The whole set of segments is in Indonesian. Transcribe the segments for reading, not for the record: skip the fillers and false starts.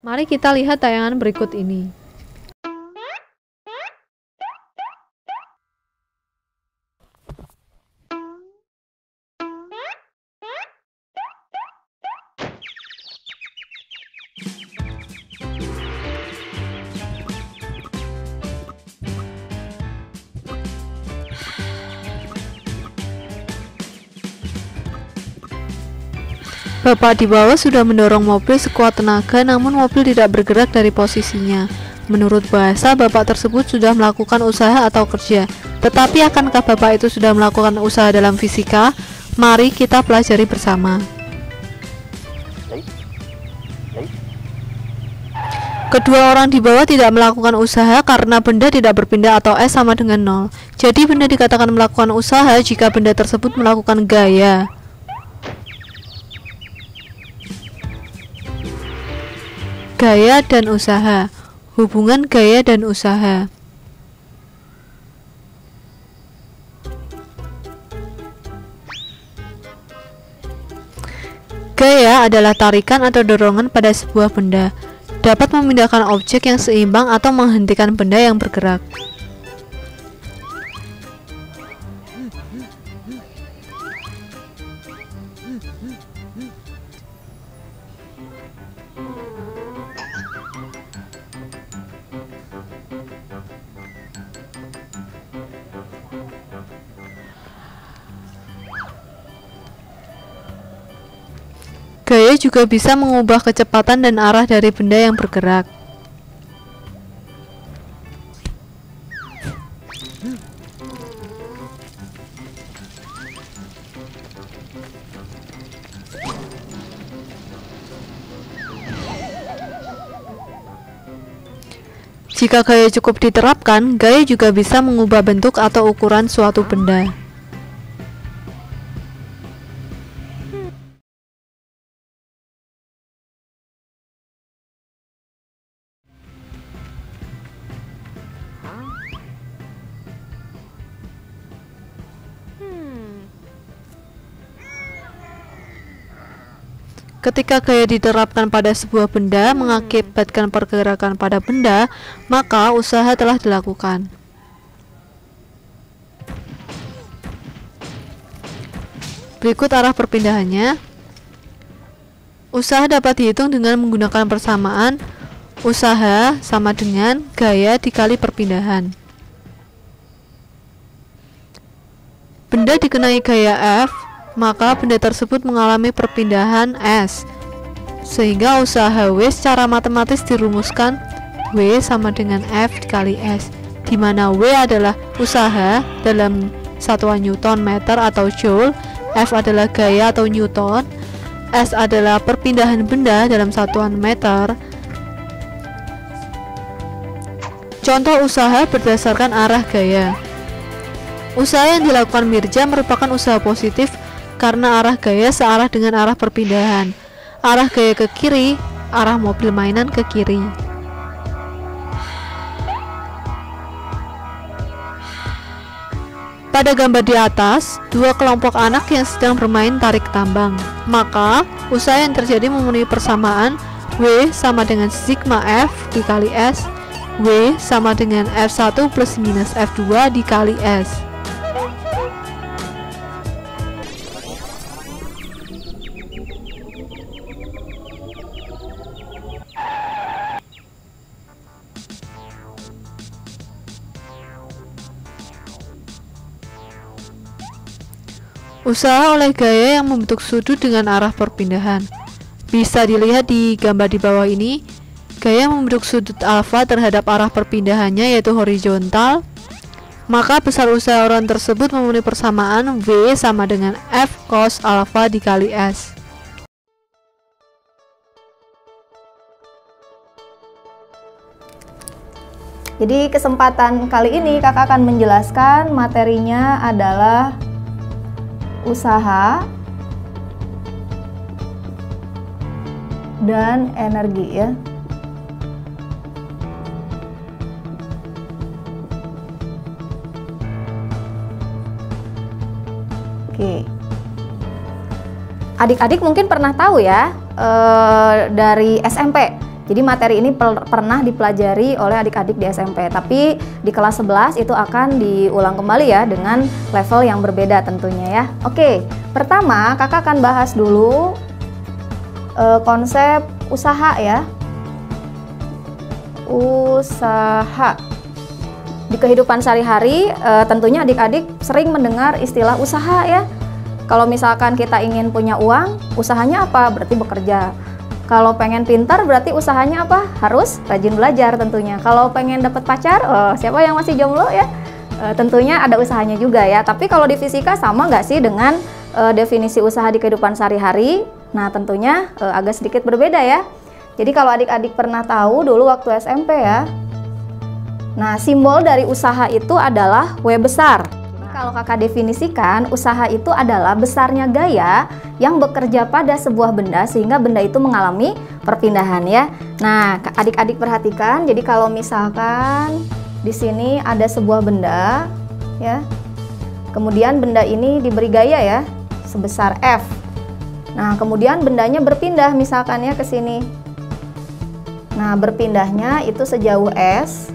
Mari kita lihat tayangan berikut ini. Bapak di bawah sudah mendorong mobil sekuat tenaga, namun mobil tidak bergerak dari posisinya. Menurut bahasa, bapak tersebut sudah melakukan usaha atau kerja. Tetapi akankah bapak itu sudah melakukan usaha dalam fisika? Mari kita pelajari bersama. Kedua orang di bawah tidak melakukan usaha karena benda tidak berpindah atau S sama dengan 0. Jadi benda dikatakan melakukan usaha jika benda tersebut melakukan gaya. Gaya dan usaha. Hubungan gaya dan usaha. Gaya adalah tarikan atau dorongan pada sebuah benda. Dapat memindahkan objek yang seimbang atau menghentikan benda yang bergerak. Gaya juga bisa mengubah kecepatan dan arah dari benda yang bergerak. Jika gaya cukup diterapkan, gaya juga bisa mengubah bentuk atau ukuran suatu benda. Ketika gaya diterapkan pada sebuah benda mengakibatkan pergerakan pada benda, maka usaha telah dilakukan. Berikut arah perpindahannya. Usaha dapat dihitung dengan menggunakan persamaan usaha sama dengan gaya dikali perpindahan. Benda dikenai gaya F, maka benda tersebut mengalami perpindahan S, sehingga usaha W secara matematis dirumuskan W sama dengan F dikali S, di mana W adalah usaha dalam satuan Newton meter atau Joule, F adalah gaya atau Newton, S adalah perpindahan benda dalam satuan meter. Contoh usaha berdasarkan arah gaya. Usaha yang dilakukan Mirza merupakan usaha positif karena arah gaya searah dengan arah perpindahan. Arah gaya ke kiri, arah mobil mainan ke kiri. Pada gambar di atas, dua kelompok anak yang sedang bermain tarik tambang. Maka, usaha yang terjadi memenuhi persamaan W sama dengan sigma F dikali S, W sama dengan F1 plus minus F2 dikali S. Usaha oleh gaya yang membentuk sudut dengan arah perpindahan. Bisa dilihat di gambar di bawah ini. Gaya membentuk sudut alfa terhadap arah perpindahannya yaitu horizontal. Maka besar usaha orang tersebut memenuhi persamaan V sama dengan F cos alfa dikali S. Jadi kesempatan kali ini kakak akan menjelaskan materinya adalah usaha dan energi ya. Oke. Adik-adik mungkin pernah tahu ya dari SMP Jadi materi ini pernah dipelajari oleh adik-adik di SMP, tapi di kelas 11 itu akan diulang kembali ya dengan level yang berbeda tentunya ya. Oke, pertama kakak akan bahas dulu konsep usaha ya. Usaha. Di kehidupan sehari-hari tentunya adik-adik sering mendengar istilah usaha ya. Kalau misalkan kita ingin punya uang, usahanya apa? Berarti bekerja. Kalau pengen pintar berarti usahanya apa? Harus rajin belajar tentunya. Kalau pengen dapat pacar, siapa yang masih jomblo ya? Tentunya ada usahanya juga ya. Tapi kalau di fisika sama nggak sih dengan definisi usaha di kehidupan sehari-hari? Nah tentunya agak sedikit berbeda ya. Jadi kalau adik-adik pernah tahu dulu waktu SMP ya. Nah simbol dari usaha itu adalah W besar. Kalau kakak definisikan, usaha itu adalah besarnya gaya yang bekerja pada sebuah benda sehingga benda itu mengalami perpindahan ya. Nah, adik-adik perhatikan, jadi kalau misalkan di sini ada sebuah benda ya. Kemudian benda ini diberi gaya ya sebesar F. Nah, kemudian bendanya berpindah misalkan ya ke sini. Nah, berpindahnya itu sejauh S.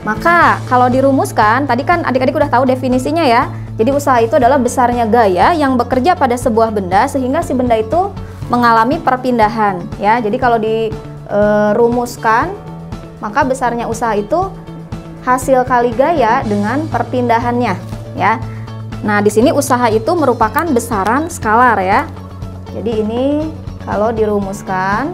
Maka kalau dirumuskan, tadi kan adik-adik udah tahu definisinya ya. Jadi usaha itu adalah besarnya gaya yang bekerja pada sebuah benda sehingga si benda itu mengalami perpindahan ya. Jadi kalau dirumuskan, maka besarnya usaha itu hasil kali gaya dengan perpindahannya ya. Nah, di sini usaha itu merupakan besaran skalar ya. Jadi ini kalau dirumuskan,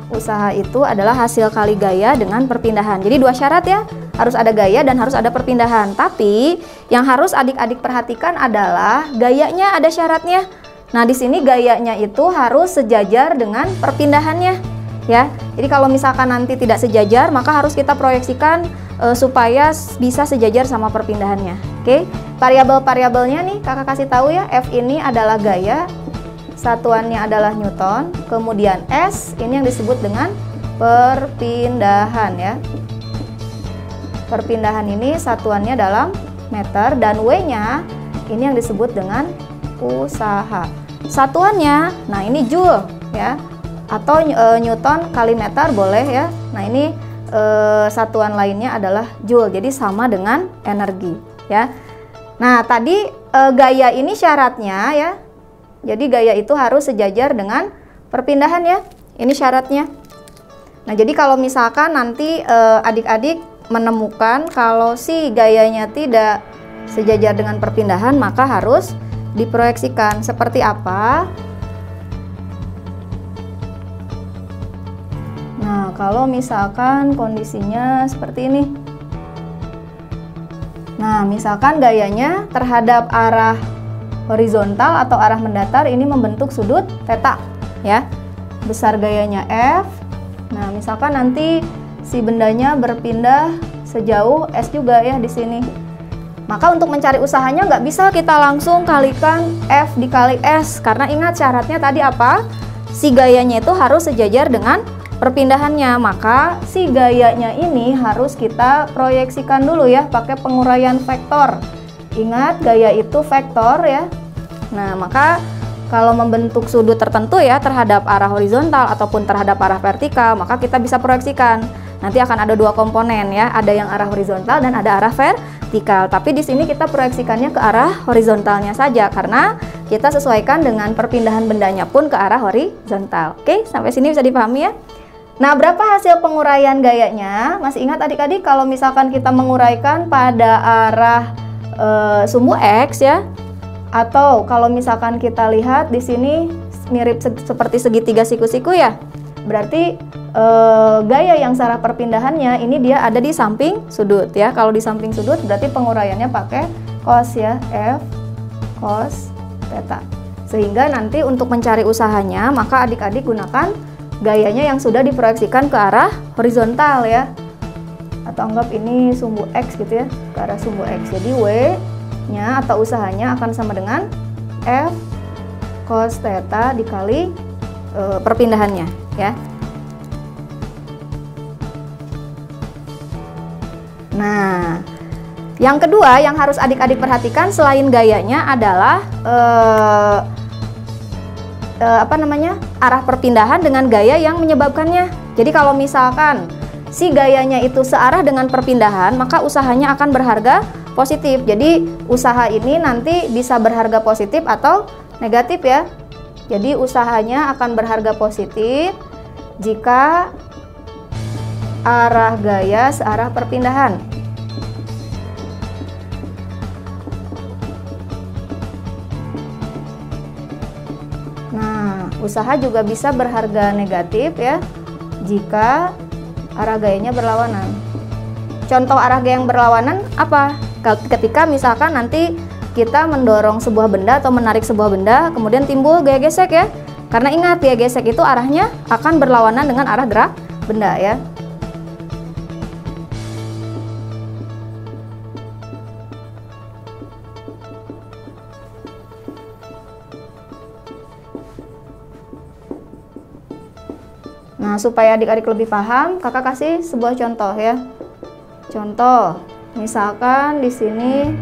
usaha itu adalah hasil kali gaya dengan perpindahan. Jadi dua syarat ya, harus ada gaya dan harus ada perpindahan. Tapi yang harus adik-adik perhatikan adalah gayanya ada syaratnya. Nah di sini gayanya itu harus sejajar dengan perpindahannya ya. Jadi kalau misalkan nanti tidak sejajar, maka harus kita proyeksikan supaya bisa sejajar sama perpindahannya. Oke, variabel-variabelnya nih kakak kasih tahu ya. F ini adalah gaya, satuannya adalah Newton, kemudian S ini yang disebut dengan perpindahan ya. Perpindahan ini satuannya dalam meter dan W-nya ini yang disebut dengan usaha. Satuannya, nah ini joule ya, atau Newton kali meter boleh ya. Nah ini satuan lainnya adalah joule, jadi sama dengan energi ya. Nah tadi gaya ini syaratnya ya. Jadi gaya itu harus sejajar dengan perpindahan ya, ini syaratnya. Nah jadi kalau misalkan nanti adik-adik menemukan kalau si gayanya tidak sejajar dengan perpindahan, maka harus diproyeksikan seperti apa. Nah kalau misalkan kondisinya seperti ini. Nah misalkan gayanya terhadap arah horizontal atau arah mendatar ini membentuk sudut theta ya. Besar gayanya F. Nah, misalkan nanti si bendanya berpindah sejauh S juga ya di sini. Maka untuk mencari usahanya nggak bisa kita langsung kalikan F dikali S karena ingat syaratnya tadi apa? Si gayanya itu harus sejajar dengan perpindahannya. Maka si gayanya ini harus kita proyeksikan dulu ya pakai penguraian vektor. Ingat gaya itu vektor ya. Nah maka kalau membentuk sudut tertentu ya terhadap arah horizontal ataupun terhadap arah vertikal, maka kita bisa proyeksikan. Nanti akan ada dua komponen ya, ada yang arah horizontal dan ada arah vertikal. Tapi di sini kita proyeksikannya ke arah horizontalnya saja karena kita sesuaikan dengan perpindahan bendanya pun ke arah horizontal. Oke, sampai sini bisa dipahami ya. Nah, berapa hasil penguraian gayanya? Masih ingat adik-adik kalau misalkan kita menguraikan pada arah sumbu X ya, atau kalau misalkan kita lihat di sini mirip seperti segitiga siku-siku ya, berarti gaya yang secara perpindahannya ini dia ada di samping sudut ya. Kalau di samping sudut berarti penguraiannya pakai cos ya, F cos theta. Sehingga nanti untuk mencari usahanya maka adik-adik gunakan gayanya yang sudah diproyeksikan ke arah horizontal ya. Atau anggap ini sumbu X gitu ya, ke arah sumbu X. Jadi W-nya atau usahanya akan sama dengan F cos theta dikali perpindahannya ya. Nah, yang kedua yang harus adik-adik perhatikan selain gayanya adalah arah perpindahan dengan gaya yang menyebabkannya. Jadi kalau misalkan si gayanya itu searah dengan perpindahan, maka usahanya akan berharga positif. Jadi usaha ini nanti bisa berharga positif atau negatif ya. Jadi usahanya akan berharga positif jika arah gaya searah perpindahan. Nah, usaha juga bisa berharga negatif ya jika arah gayanya berlawanan. Contoh arah gaya yang berlawanan apa? Ketika misalkan nanti kita mendorong sebuah benda atau menarik sebuah benda, kemudian timbul gaya gesek ya. Karena ingat, gaya gesek itu arahnya akan berlawanan dengan arah gerak benda ya. Nah, supaya adik-adik lebih paham, kakak kasih sebuah contoh ya. Contoh, misalkan di sini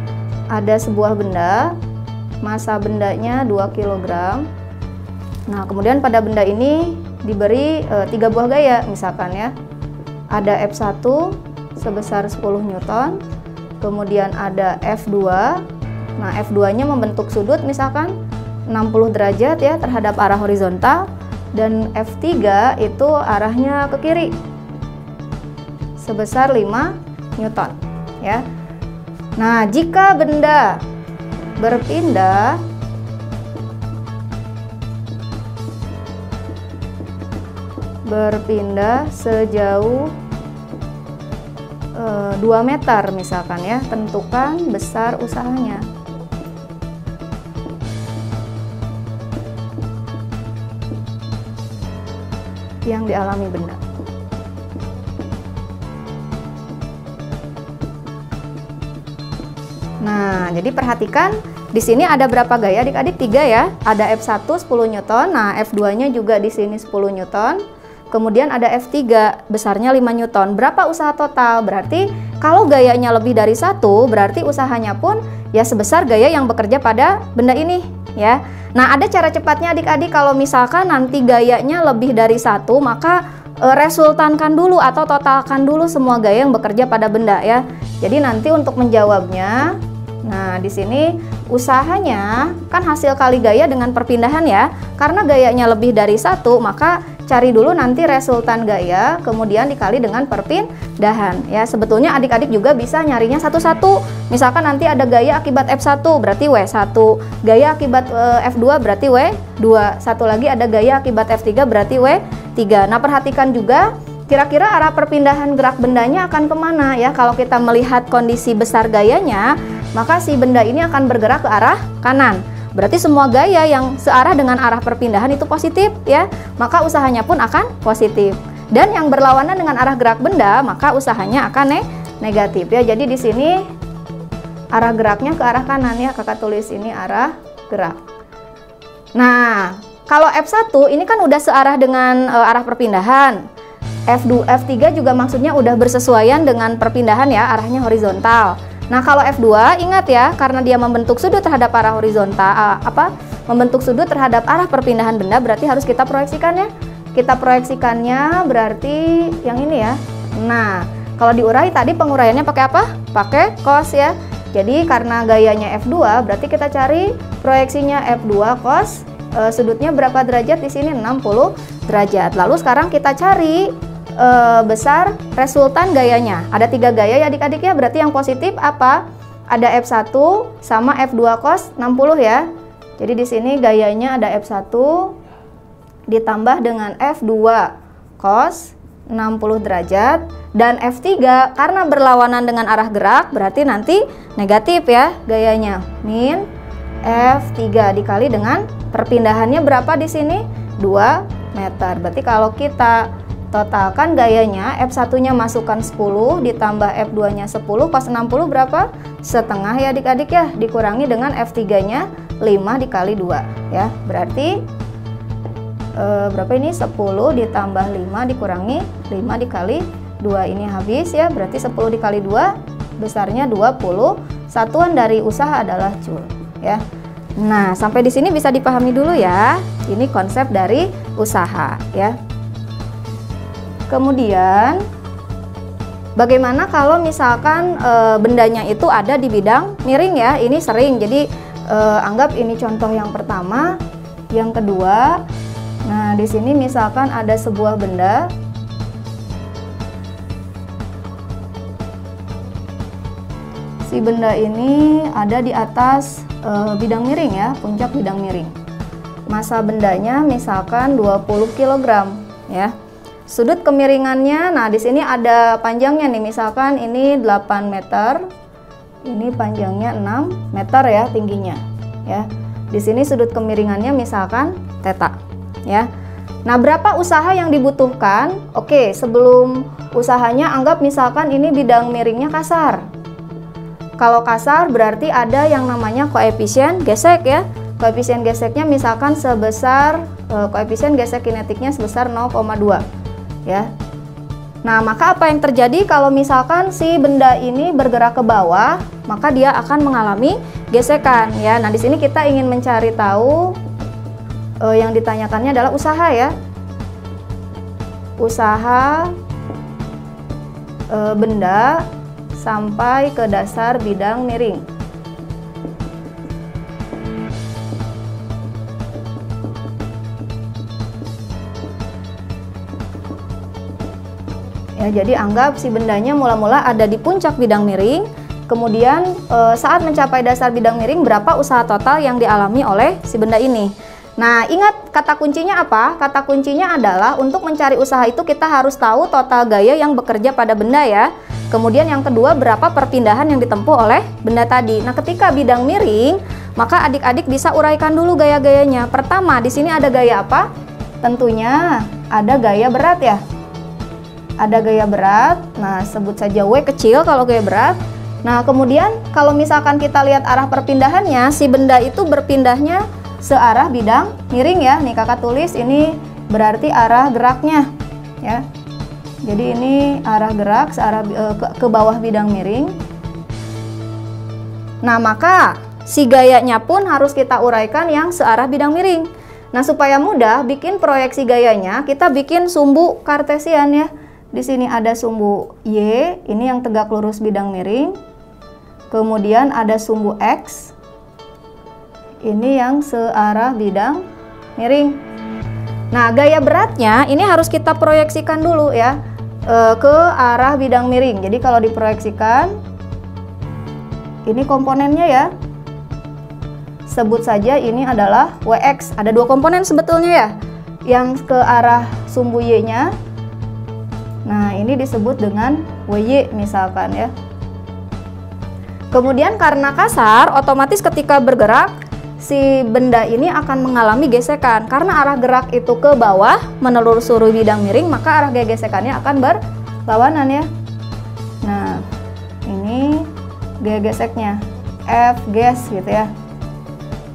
ada sebuah benda, massa bendanya 2 kg. Nah, kemudian pada benda ini diberi 3 buah gaya misalkan ya. Ada F1 sebesar 10 Newton, kemudian ada F2. Nah, F2-nya membentuk sudut misalkan 60 derajat ya terhadap arah horizontal, dan F3 itu arahnya ke kiri sebesar 5 Newton ya. Nah, jika benda berpindah sejauh 2 meter misalkan ya, tentukan besar usahanya. Yang dialami benda. Nah, jadi perhatikan di sini ada berapa gaya adik-adik? 3 ya. Ada F1 10 Newton. Nah, F2-nya juga di sini 10 Newton. Kemudian ada F3 besarnya 5 Newton. Berapa usaha total? Berarti kalau gayanya lebih dari 1, berarti usahanya pun ya sebesar gaya yang bekerja pada benda ini ya. Nah, ada cara cepatnya adik-adik. Kalau misalkan nanti gayanya lebih dari 1, maka resultankan dulu atau totalkan dulu semua gaya yang bekerja pada benda ya. Jadi nanti untuk menjawabnya, nah di sini usahanya kan hasil kali gaya dengan perpindahan ya. Karena gayanya lebih dari 1, maka cari dulu nanti resultan gaya, kemudian dikali dengan perpindahan ya. Sebetulnya adik-adik juga bisa nyarinya satu-satu. Misalkan nanti ada gaya akibat F1 berarti W1, gaya akibat F2 berarti W2, satu lagi ada gaya akibat F3 berarti W3. Nah, perhatikan juga kira-kira arah perpindahan gerak bendanya akan kemana ya. Kalau kita melihat kondisi besar gayanya, maka si benda ini akan bergerak ke arah kanan. Berarti semua gaya yang searah dengan arah perpindahan itu positif ya, maka usahanya pun akan positif. Dan yang berlawanan dengan arah gerak benda, maka usahanya akan negatif ya. Jadi di sini arah geraknya ke arah kanan ya, kakak tulis ini arah gerak. Nah, kalau F1 ini kan udah searah dengan arah perpindahan. F3 juga maksudnya udah bersesuaian dengan perpindahan ya, arahnya horizontal. Nah, kalau F2 ingat ya, karena dia membentuk sudut terhadap arah horizontal, membentuk sudut terhadap arah perpindahan benda, berarti harus kita proyeksikan ya. Kita proyeksikannya berarti yang ini ya. Nah, kalau diurai tadi penguraiannya pakai apa? Pakai cos ya. Jadi karena gayanya F2, berarti kita cari proyeksinya F2 cos sudutnya berapa derajat di sini? 60 derajat. Lalu sekarang kita cari besar resultan gayanya. Ada 3 gaya ya adik-adik ya, berarti yang positif apa? Ada F1 sama F2 cos 60 ya. Jadi di sini gayanya ada F1 ditambah dengan F2 cos 60 derajat, dan F3 karena berlawanan dengan arah gerak berarti nanti negatif ya gayanya, min F3 dikali dengan perpindahannya berapa di sini? 2 meter. Berarti kalau kita totalkan gayanya, F1-nya masukkan 10 ditambah F2-nya 10, cos 60 berapa? Setengah ya adik-adik ya, dikurangi dengan F3-nya 5 dikali 2 ya. Berarti berapa ini? 10 ditambah 5 dikurangi 5 dikali 2, ini habis ya. Berarti 10 dikali 2 besarnya 20. Satuan dari usaha adalah joule ya. Nah, sampai di sini bisa dipahami dulu ya. Ini konsep dari usaha ya. Kemudian bagaimana kalau misalkan bendanya itu ada di bidang miring ya? Ini sering. Jadi anggap ini contoh yang pertama, yang kedua. Nah, di sini misalkan ada sebuah benda. Si benda ini ada di atas bidang miring ya, puncak bidang miring. Massa bendanya misalkan 20 kg ya. Sudut kemiringannya, nah di sini ada panjangnya nih, misalkan ini 8 meter. Ini panjangnya 6 meter ya tingginya ya. Di sini sudut kemiringannya misalkan theta ya. Nah, berapa usaha yang dibutuhkan? Oke, sebelum usahanya anggap misalkan ini bidang miringnya kasar. Kalau kasar berarti ada yang namanya koefisien gesek ya. Koefisien geseknya misalkan sebesar koefisien gesek kinetiknya sebesar 0,2 ya. Nah, maka apa yang terjadi kalau misalkan si benda ini bergerak ke bawah, maka dia akan mengalami gesekan ya. Nah, di sini kita ingin mencari tahu yang ditanyakannya adalah usaha ya. Usaha benda sampai ke dasar bidang miring. Ya, jadi anggap si bendanya mula-mula ada di puncak bidang miring, kemudian saat mencapai dasar bidang miring berapa usaha total yang dialami oleh si benda ini. Nah, ingat kata kuncinya apa? Kata kuncinya adalah untuk mencari usaha itu kita harus tahu total gaya yang bekerja pada benda ya. Kemudian yang kedua, berapa perpindahan yang ditempuh oleh benda tadi. Nah, ketika bidang miring, maka adik-adik bisa uraikan dulu gaya-gayanya. Pertama, di sini ada gaya apa? Tentunya ada gaya berat ya. Ada gaya berat. Nah, sebut saja W kecil kalau gaya berat. Nah, kemudian kalau misalkan kita lihat arah perpindahannya, si benda itu berpindahnya searah bidang miring ya. Nih kakak tulis ini berarti arah geraknya ya. Jadi ini arah gerak searah ke bawah bidang miring. Nah, maka si gayanya pun harus kita uraikan yang searah bidang miring. Nah, supaya mudah bikin proyeksi gayanya, kita bikin sumbu kartesian ya. Di sini ada sumbu Y, ini yang tegak lurus bidang miring. Kemudian ada sumbu X. Ini yang searah bidang miring. Nah, gaya beratnya ini harus kita proyeksikan dulu ya ke arah bidang miring. Jadi kalau diproyeksikan, ini komponennya ya. Sebut saja ini adalah WX. Ada dua komponen sebetulnya ya. Yang ke arah sumbu Y-nya. Nah, ini disebut dengan WY misalkan ya. Kemudian karena kasar, otomatis ketika bergerak, si benda ini akan mengalami gesekan. Karena arah gerak itu ke bawah menelusuri bidang miring, maka arah gesekannya akan berlawanan ya. Nah, ini gaya geseknya F ges gitu ya.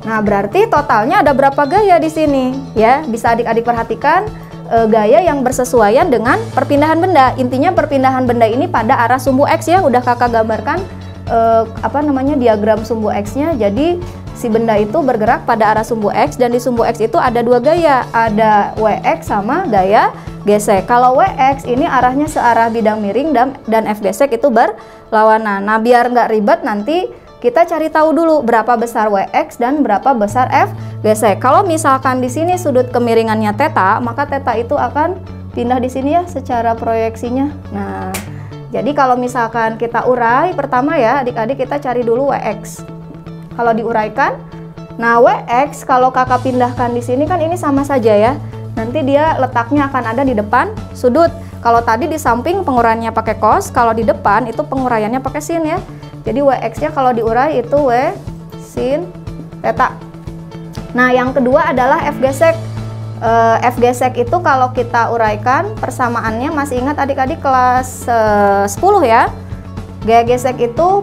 Nah, berarti totalnya ada berapa gaya di sini ya? Bisa adik-adik perhatikan gaya yang bersesuaian dengan perpindahan benda. Intinya perpindahan benda ini pada arah sumbu X ya. Udah kakak gambarkan diagram sumbu X-nya. Jadi si benda itu bergerak pada arah sumbu X, dan di sumbu X itu ada dua gaya, ada WX sama gaya gesek. Kalau WX ini arahnya searah bidang miring dan F gesek itu berlawanan. Nah, biar nggak ribet nanti kita cari tahu dulu berapa besar WX dan berapa besar F gesek. Kalau misalkan di sini sudut kemiringannya theta, maka theta itu akan pindah di sini ya secara proyeksinya. Nah, jadi kalau misalkan kita urai pertama ya adik-adik, kita cari dulu WX. Kalau diuraikan, nah WX kalau kakak pindahkan di sini kan ini sama saja ya. Nanti dia letaknya akan ada di depan sudut. Kalau tadi di samping penguraiannya pakai cos, kalau di depan itu penguraiannya pakai sin ya. Jadi WX-nya kalau diurai itu W sin theta. Nah, yang kedua adalah F gesek. F gesek itu kalau kita uraikan persamaannya, masih ingat adik-adik kelas 10 ya. Gaya gesek itu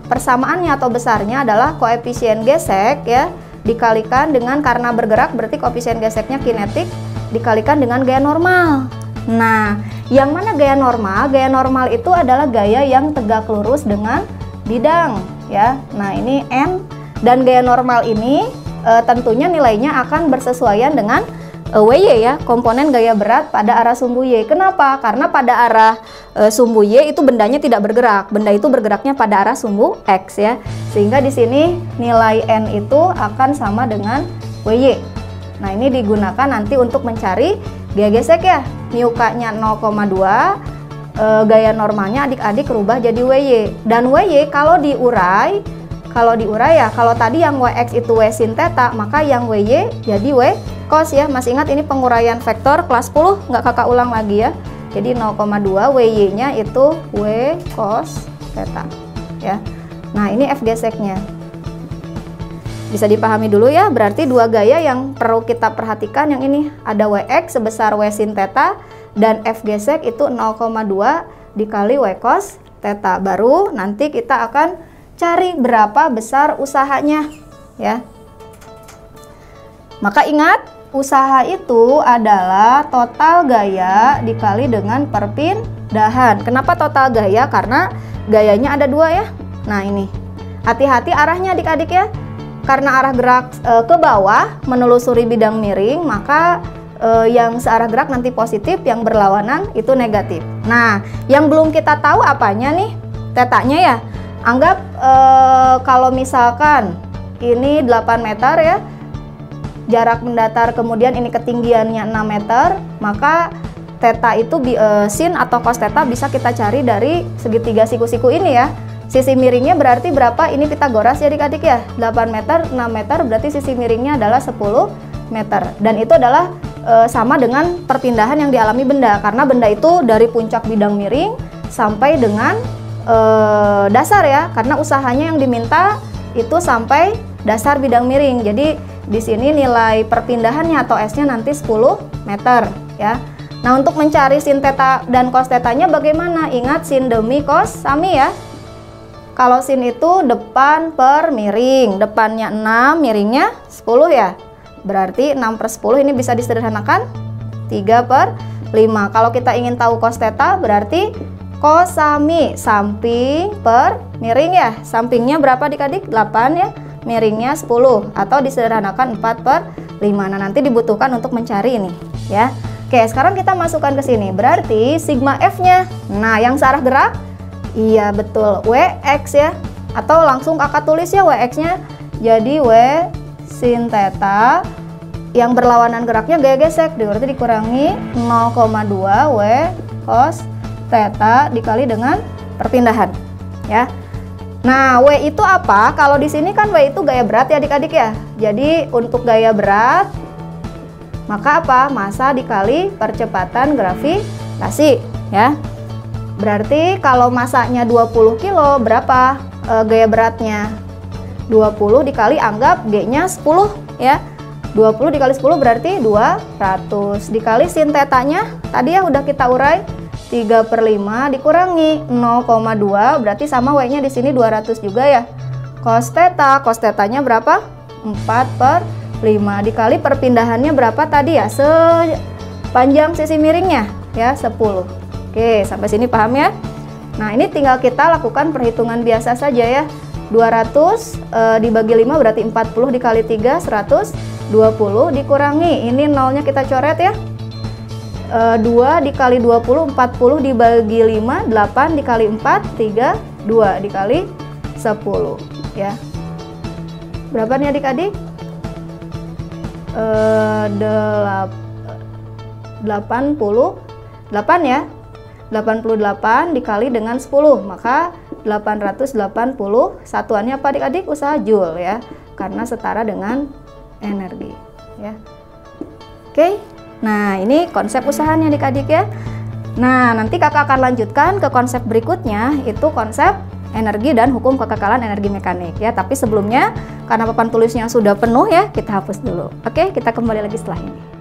persamaannya atau besarnya adalah koefisien gesek ya dikalikan dengan, karena bergerak berarti koefisien geseknya kinetik, dikalikan dengan gaya normal. Nah, yang mana gaya normal? Gaya normal itu adalah gaya yang tegak lurus dengan bidang ya. Nah, ini N Dan gaya normal ini tentunya nilainya akan bersesuaian dengan WY ya, komponen gaya berat pada arah sumbu Y. Kenapa? Karena pada arah sumbu Y itu bendanya tidak bergerak. Benda itu bergeraknya pada arah sumbu X ya. Sehingga di sini nilai N itu akan sama dengan WY. Nah, ini digunakan nanti untuk mencari gaya gesek ya. Mu K-nya 0,2, gaya normalnya adik-adik rubah jadi WY. Dan WY kalau diurai ya, kalau tadi yang WX itu W sin theta, maka yang WY jadi W cos ya. Masih ingat ini penguraian vektor kelas 10, nggak kakak ulang lagi ya. Jadi 0,2 WY nya itu W cos theta ya. Nah, ini F geseknya. Bisa dipahami dulu ya, berarti dua gaya yang perlu kita perhatikan. Yang ini ada WX sebesar W sin theta dan F gesek itu 0,2 dikali W cos theta. Baru nanti kita akan cari berapa besar usahanya ya. Maka ingat, usaha itu adalah total gaya dikali dengan perpindahan. Kenapa total gaya? Karena gayanya ada dua ya. Nah, ini hati-hati arahnya adik-adik ya. Karena arah gerak ke bawah menelusuri bidang miring, maka yang searah gerak nanti positif, yang berlawanan itu negatif. Nah, yang belum kita tahu apanya nih? Tetanya ya. Anggap kalau misalkan ini 8 meter ya, jarak mendatar, kemudian ini ketinggiannya 6 meter, maka theta itu sin atau cos theta bisa kita cari dari segitiga siku-siku ini ya. Sisi miringnya berarti berapa? Ini Pitagoras ya adik-adik ya. 8 meter, 6 meter berarti sisi miringnya adalah 10 meter. Dan itu adalah sama dengan perpindahan yang dialami benda, karena benda itu dari puncak bidang miring sampai dengan dasar ya, karena usahanya yang diminta itu sampai dasar bidang miring. Jadi di sini nilai perpindahannya atau S-nya nanti 10 meter ya. Nah, untuk mencari sin theta dan cos theta-nya bagaimana? Ingat, sin demi cos sami ya. Kalau sin itu depan per miring, depannya 6, miringnya 10 ya. Berarti 6/10 ini bisa disederhanakan 3/5. Kalau kita ingin tahu cos theta berarti cos sami samping per miring ya. Sampingnya berapa adik-adik? 8 ya. Miringnya 10 atau disederhanakan 4/5. Nah, nanti dibutuhkan untuk mencari ini ya. Oke, sekarang kita masukkan ke sini. Berarti sigma F-nya. Nah, yang searah gerak? Iya, betul. WX ya. Atau langsung kakak tulis ya WX-nya. Jadi W sin theta. Yang berlawanan geraknya gaya gesek. Berarti dikurangi 0,2 W cos theta dikali dengan perpindahan ya. Nah, W itu apa? Kalau di sini kan W itu gaya berat ya adik-adik ya. Jadi untuk gaya berat maka apa? Massa dikali percepatan gravitasi ya. Berarti kalau massanya 20 kilo berapa gaya beratnya? 20 dikali, anggap G-nya 10 ya. 20 dikali 10 berarti 200 dikali sin theta-nya tadi ya udah kita urai 3/5 dikurangi 0,2 berarti sama W-nya di sini 200 juga ya. Cos theta-nya berapa? 4/5 dikali perpindahannya berapa tadi ya? Sepanjang sisi miringnya ya 10. Oke, sampai sini paham ya? Nah, ini tinggal kita lakukan perhitungan biasa saja ya. 200 dibagi 5 berarti 40 dikali 3 120 dikurangi ini nolnya kita coret ya. 2 dikali 20, 40 dibagi 5, 8 dikali 4, 3, 2 dikali 10 ya. Berapa nih adik-adik? 88 ya. 88 dikali dengan 10, maka 880. Satuannya apa adik-adik? Usaha joule ya, karena setara dengan energi ya. Oke. Nah, ini konsep usahanya adik-adik ya. Nah, nanti kakak akan lanjutkan ke konsep berikutnya, itu konsep energi dan hukum kekekalan energi mekanik ya. Tapi sebelumnya, karena papan tulisnya sudah penuh ya, kita hapus dulu. Oke, kita kembali lagi setelah ini.